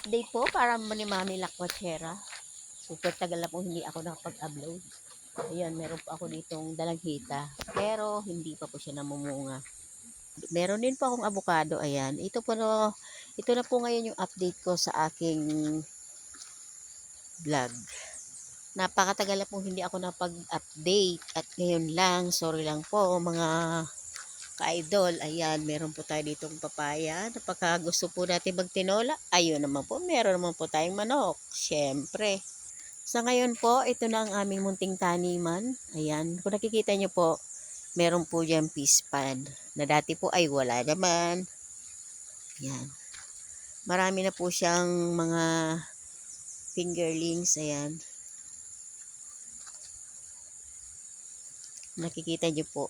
update po para ni Mami Lakwachera. Super tagal na po hindi ako nakapag-upload. Ayan, meron po ako ditong dalanghita. Pero hindi pa po siya namumunga. Meron din po akong avocado. Ayan. Ito na po ngayon yung update ko sa aking vlog. Napakatagal na po hindi ako napag-update. At ngayon lang, sorry lang po mga ka-idol. Ayan, meron po tayo ditong papaya. Napaka gusto po natin magtinola. Ayun naman po, meron naman po tayong manok. Siyempre. Sa ngayon po, ito na ang aming munting taniman. Ayan, kung nakikita nyo po, meron po dyan peace pan. Na dati po ay wala naman. Ayan. Marami na po siyang mga fingerlings. Ayan. Nakikita nyo po.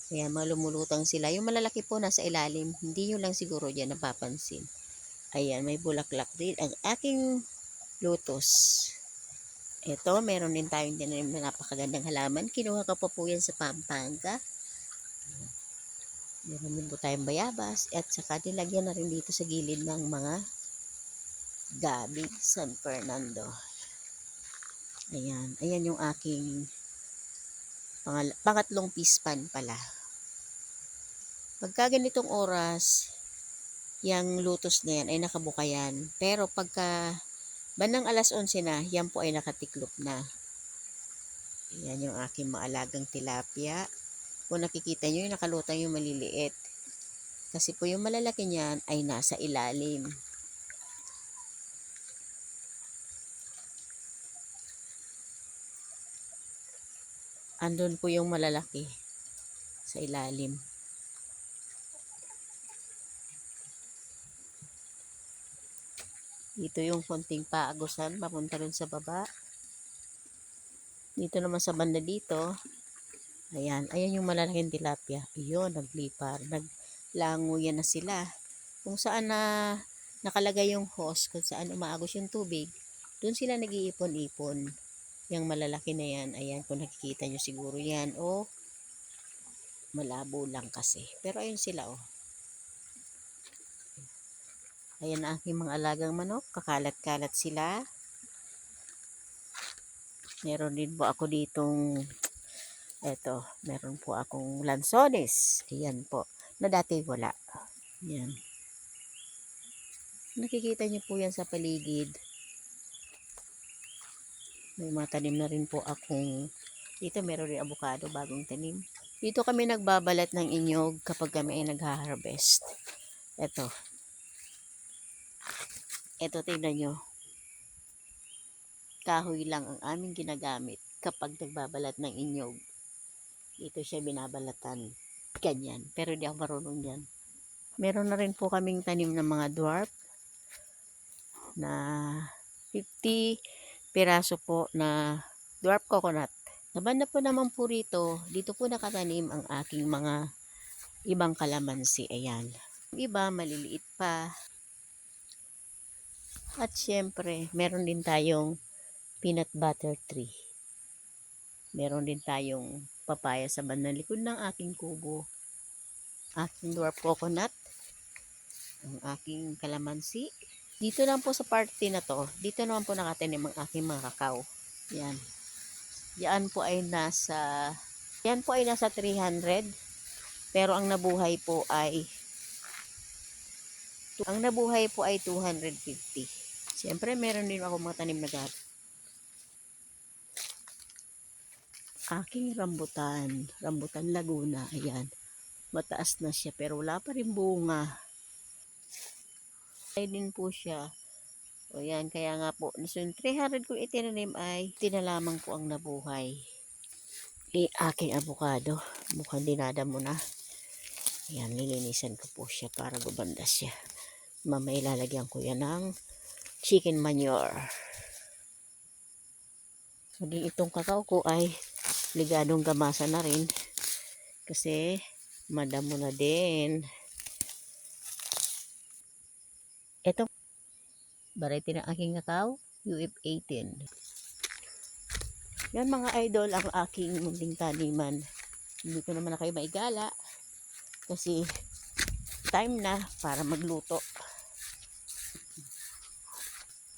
Ayan, malumulutang sila. Yung malalaki po nasa ilalim, hindi nyo lang siguro dyan napapansin. Ayan, may bulaklak din. Ang aking lotus. Ito, meron din tayong tinanim na napakagandang halaman. Kinuha ko po yan sa Pampanga. Meron din po tayong bayabas. At saka nilagyan na rin dito sa gilid ng mga gabi San Fernando. Ayan. Ayan yung aking pangatlong peace pan pala. Pagka ganitong oras, yung lotus na yan ay nakabuka yan. Pero pagka bandang alas 11 na, yan po ay nakatiklop na. Yan yung aking maalagang tilapia. Kung nakikita nyo, yung nakalutang yung maliliit. Kasi po yung malalaki niyan ay nasa ilalim. Andun po yung malalaki sa ilalim. Dito yung konting paagusan, papunta rin sa baba. Dito naman sa banda dito, ayan yung malalaking tilapia. Iyon, naglipar, naglango yan na sila. Kung saan na nakalagay yung hose, kung saan umaagos yung tubig, doon sila nag-iipon-ipon. Yung malalaki na yan, ayan, kung nakikita nyo siguro yan, o malabo lang kasi. Pero ayun sila, oh. Ayan ang aking mga alagang manok. Kakalat-kalat sila. Meron din po ako ditong meron po akong lansones. Ayan po. Na dati wala. Ayan. Nakikita niyo po yan sa paligid. May mga tanim na rin po akong dito meron rin avocado, bagong tanim. Dito kami nagbabalat ng inyog kapag kami ay nag-harvest. Ito, tingnan nyo. Kahoy lang ang aming ginagamit kapag nagbabalat ng inyog. Dito siya binabalatan. Ganyan. Pero di ako marunong yan. Meron na rin po kaming tanim ng mga dwarf na 50 piraso po na dwarf coconut. Sa banda po naman po rito, dito po nakatanim ang aking mga ibang kalamansi. Ayan. Yung iba, maliliit pa. At syempre, meron din tayong peanut butter tree. Meron din tayong papaya sa bandang likod ng aking kubo. Aking dwarf coconut. Ang aking kalamansi. Dito lang po sa party na to, dito naman po nakatanim ang aking mga kakao. Yan. Yan po ay nasa 300. Pero ang nabuhay po ay 250. Siyempre, meron din ako mga tanim na gabi. Aking rambutan Laguna, ayan. Mataas na siya pero wala pa rin bunga. Ay din po siya. O yan, kaya nga po, so 300 kung itinanim ay tinalamang po ang nabuhay. Aking avocado, mukhang dinadamo na. Ayan, nilinisan ko po siya para gumanda siya. Mamaya ilalagyan ko yan ng chicken manure. Maging itong kakao ko ay ligadong gamasa na rin. Kasi madamo na din. Ito, variety ng aking kakao, UF18. Yan mga idol, ang aking munting taniman. Hindi ko naman na kayo maigala. Kasi time na para magluto.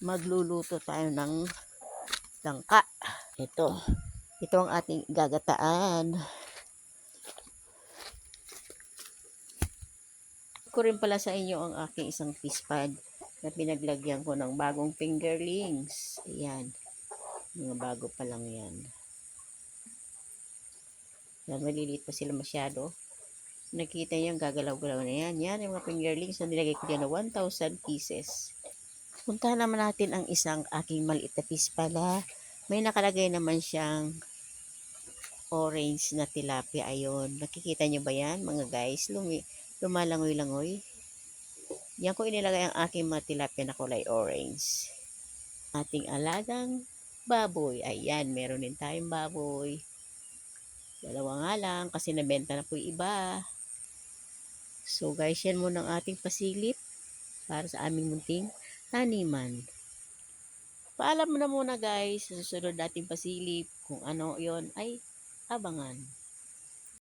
Magluluto tayo ng langka. Ito ang ating gagataan. Ko rin pala sa inyo ang aking isang fish pad na pinaglagyan ko ng bagong fingerlings. Ayan. Mga bago pa lang yan. Maliliit pa sila masyado. Nakita niyo, gagalaw-galaw na yan. Yan yung mga fingerlings na nilagay ko dyan na 1,000 pieces. Puntahan naman natin ang isang aking maliit na fish pala. May nakalagay naman siyang orange na tilapia. Ayun. Nakikita niyo ba yan mga guys? Lumalangoy-langoy. Yan ko inilagay ang aking mga tilapia na kulay orange. Ating alagang baboy. Ayan, meron din tayong baboy. Dalawa nga lang kasi nabenta na po yung iba. So guys, yan muna ang ating pasilip para sa aming munting taniman. Paalam na muna guys sa susunod nating pasilip. Kung ano yon ay abangan.